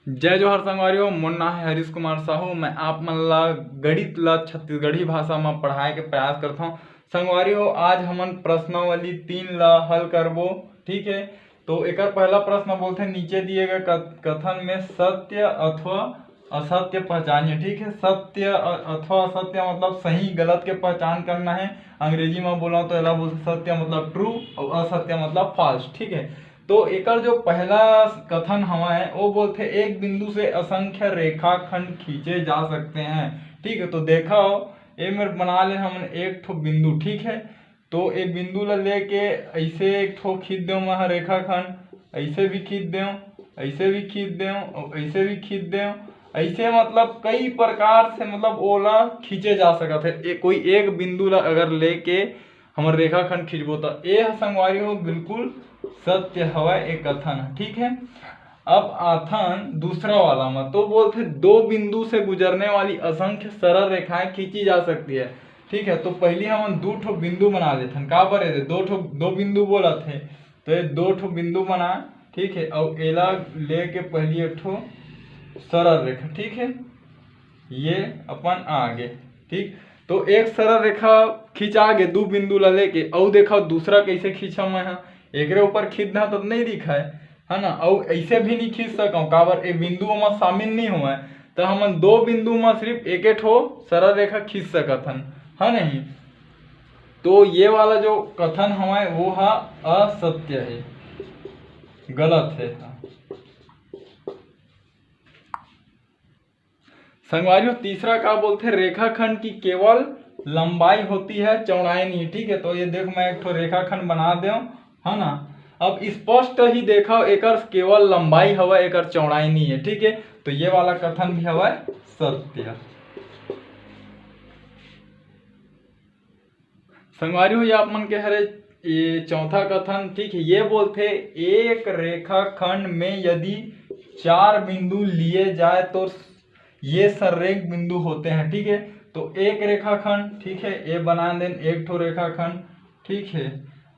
जय जोहर संगवारियों, मोर नाम है हरीश कुमार साहू। मैं आप मन ला गणित ला छत्तीसगढ़ी भाषा में पढ़ाए के प्रयास करता हूँ। संगवारियों, आज हमन प्रश्नावली 3 ला हल करबो। ठीक है, तो एक पहला प्रश्न बोलते नीचे दिए गए कथन में सत्य अथवा असत्य पहचानिए। ठीक है, सत्य अथवा असत्य मतलब सही गलत के पहचान करना है। अंग्रेजी में बोला तो एला बोलते सत्य मतलब ट्रू और असत्य मतलब फॉल्स। ठीक है, तो एकर जो पहला कथन हवा वो बोलते एक बिंदु से असंख्य रेखाखंड खींचे जा सकते हैं। ठीक है, तो देखो ये मेरे बना ले हम एक ठो बिंदु। ठीक है, तो एक बिंदु ला लेके ऐसे एक ठो खींच दो मैं रेखाखंड, ऐसे भी खींच दो, ऐसे भी खींच दो और ऐसे भी खींच दो। ऐसे मतलब कई प्रकार से मतलब ओला खींचे जा सकते है। कोई एक बिंदु ला अगर लेके हमर रेखाखंड खींचबो तो ये संगवारी हो बिल्कुल सत्य हवा एक कथन है। ठीक है, अब आथन दूसरा वाला में तो बोलते दो बिंदु से गुजरने वाली असंख्य सरल रेखाएं खींची जा सकती है। ठीक है, तो पहले हम दो ठो बिंदु बना लेते हैं। का बरे थे दो बिंदु बोला थे, तो ये दो ठो बिंदु बना। ठीक है, और एला लेके पहली एक ठो सरल रेखा। ठीक है, ये अपन आगे। ठीक, तो एक सरल रेखा खींचा आगे दो बिंदु ला लेके, और देखो दूसरा कैसे खींचा मैं यहाँ एक ऊपर खींचना तो नहीं दिखा है ना। और ऐसे भी नहीं खींच सकूँ काबर एक बिंदु में शामिल नहीं हुआ है, तो हम दो बिंदु में सिर्फ एक ठो सरल रेखा खींच सकत हन, है नहीं। तो ये वाला जो कथन हमारे वो है असत्य है, गलत है। संगवारियों तीसरा का बोलते हैं रेखाखंड की केवल लंबाई होती है, चौड़ाई नहीं। ठीक है, तो ये देखो मैं एक ठो रेखाखंड बना दे, है ना। अब स्पष्ट ही देखो एकर केवल लंबाई हवा, एकर चौड़ाई नहीं है। ठीक है, तो ये वाला कथन भी हवा सत्य। संगवारी हो आप मन के हरे ये चौथा कथन। ठीक है, ये बोलते एक रेखाखंड में यदि 4 बिंदु लिए जाए तो ये संरेख बिंदु होते हैं। ठीक है, तो एक रेखाखंड, ठीक है, ये बना दें एक ठो रेखाखंड। ठीक है,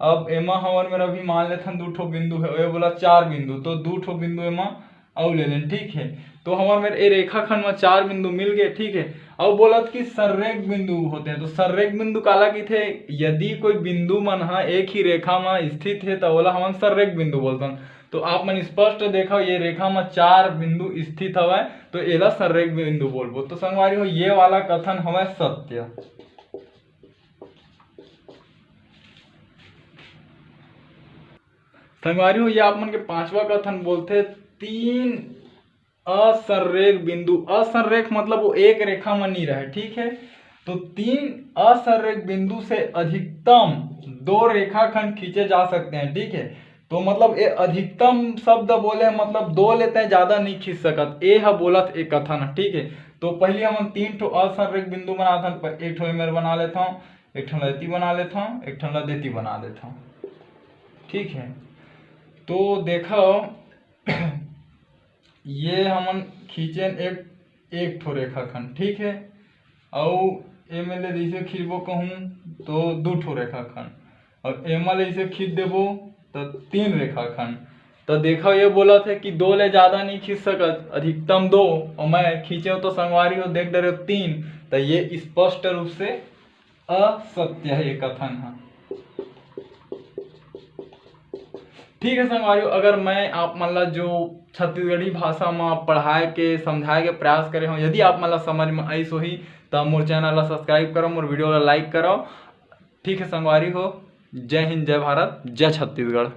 अब एमा हमारे मेरा भी मान लेते हैं 2 ठो बिंदु है, ये बोला 4 बिंदु, तो 2 ठो बिंदु एमा और ले लें। ठीक है, तो हमारे मेरे ये रेखाखंड में 4 बिंदु मिल गए। ठीक है, और बोला कि संरेख बिंदु होते हैं, तो संरेख बिंदु काला की थे यदि कोई बिंदु मन एक ही रेखा में स्थित है तो बोला हम संरेख बिंदु बोलते हैं। तो आप मन स्पष्ट देखो ये रेखा में 4 बिंदु स्थित हवा, तो एला संरेख बिंदु बोलबो। तो संगवारी हो ये वाला कथन हवा सत्य। संगवारी हो ये आप मन के पांचवा कथन बोलते 3 असंरेख बिंदु। असंरेख मतलब वो एक रेखा में नहीं रहे। ठीक है, तो 3 असंरेख बिंदु से अधिकतम 2 रेखाखंड खींचे जा सकते हैं। ठीक है, तो मतलब ये अधिकतम शब्द बोले मतलब 2 लेते हैं, ज्यादा नहीं खींच सकत, ये है बोलत एक कथन। ठीक है, तो पहले हम 3 ठो असंरेख बिंदु बनाते हैं। एक ठो मेरे बना लेता हूँ, एक ठो लती बना लेता हूँ, एक ठो लदेती बना देता हूँ। ठीक है, तो देखो ये हमन खींचे एक ठो रेखाखंड। ठीक है, और एमे ले जैसे खींचबो कहूँ तो 2 ठो रेखाखंड, और एमा ले जैसे खींच देबो तो 3 रेखाखंड। तो देखो ये बोला था कि 2 ले ज्यादा नहीं खींच सकत, अधिकतम 2, और मैं खींचे तो संगवारी हो देख डरे 3, तो ये स्पष्ट रूप से असत्य है, ये कथन है। ठीक है संगवारियों, अगर मैं आप मन ला जो छत्तीसगढ़ी भाषा में पढ़ाए के समझाए के प्रयास करे हूँ, यदि आप मन ला समझ में आई सो ही तो मोर चैनल ला सब्सक्राइब करो, मोर वीडियो ला लाइक करो। ठीक है संगवारी हो, जय हिंद, जय भारत, जय छत्तीसगढ़।